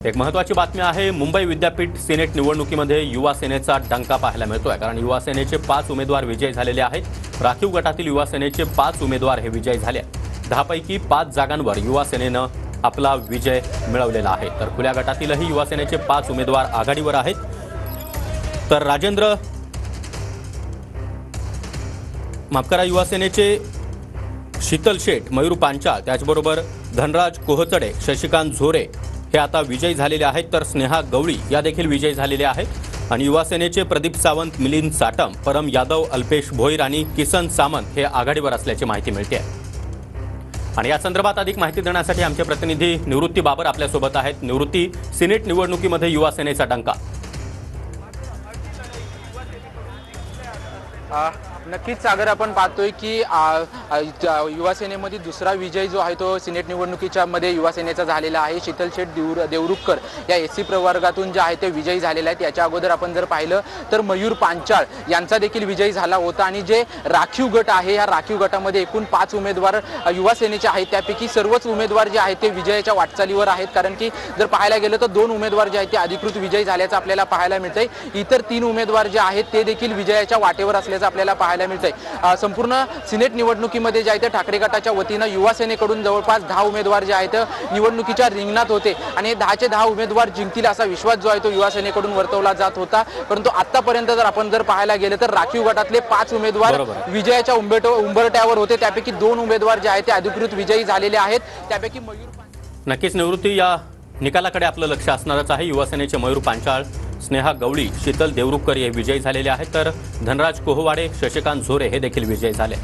एक महत्त्वाची बातमी आहे। मुंबई विद्यापीठ सिनेट निवडणुकीमध्ये युवा सेनेचा डंका पाहायला मिळतोय, कारण युवा सेनेचे 5 उमेदवार विजयी झालेले आहेत। राखीव गटातील युवा सेनेचे 5 उमेदवार हे विजयी झाले। 10 पैकी 5 जागांवर युवा सेनेने आपला विजय मिळवलेला आहे, तर खुल्या गटातीलही युवा सेनेचे 5 उमेदवार आघाडीवर आहेत। तर राजेंद्र माफकरा, युवा सेनेचे शीतल शेठ, मयूर पांचाळ, त्याचबरोबर धनराज कोहचडे, शशिकांत झोरे हे आता विजयी झालेले आहेत, तर स्नेहा गवळी या देखील विजयी झालेल्या आहेत। आणि युवा सेनेचे प्रदीप सावंत, मिलिंद साटम, परम यादव, अल्पेश भोईर आणि किसन सामंत हे आघाडीवर असल्याची माहिती मिळते आहे। आणि या संदर्भात अधिक माहिती देण्यासाठी आमचे प्रतिनिधी निवृत्ती बाबर आपल्यासोबत आहेत। निवृत्ती, सिनेट निवडणुकीमध्ये युवा सेनेचा डंका। नक्कीच सागर, आपण पाहतोय की युवा सेनेमध्ये दुसरा विजय जो आहे तो सिनेट निवडणुकीच्या मध्ये युवा सेनेचा झालेला आहे। शीतल शेठ देवरुखकर या एससी प्रवर्गातून जे आहे ते विजयी झालेले आहेत। याच्या अगोदर आपण जर पाहिलं तर मयूर पांचाळ यांचा देखील विजयी झाला होता। आणि जे राखीव गट आहे, या राखीव गटामध्ये एकूण 5 उमेदवार युवा सेनेचे आहेत, त्यापैकी सर्वच उमेदवार जे आहेत ते विजयाच्या वाटचालीवर आहेत। कारण की जर पाहायला गेलं तर 2 उमेदवार जे आहेत ते अधिकृत विजयी झाल्याचं आपल्याला पाहायला मिळतंय। इतर 3 उमेदवार जे आहेत ते देखील विजयाच्या वाटेवर असल्याचं आपल्याला पाहायला मिळतंय। संपूर्ण सिनेट निवडणुकीमध्ये जे आहे ते ठाकरे गटाच्या वतीनं युवा सेनेकडून जवळपास 10 उमेदवार जे आहेत निवडणुकीच्या रिंगणात होते आणि 10चे 10 उमेदवार जिंकतील असा विश्वास जो आहे तो युवा सेनेकडून वर्तवला जात होता। परंतु आतापर्यंत जर आपण पाहायला गेलं तर राखीव गटातले 5 उमेदवार विजयाच्या उंबरठ्यावर होते, त्यापैकी 2 उमेदवार जे आहेत ते अधिकृत विजयी झालेले आहेत। त्यापैकी मयूर नक्कीच निवृत्ती, या निकालाकडे आपलं लक्ष असणारच आहे। युवा सेनेचे मयूर पांचाळ, स्नेहा गवळी, शीतल देवरुखकर हे विजयी झालेले आहेत, तर धनराज कोहवाडे, शशिकांत झोरे हे देखील विजयी झाले।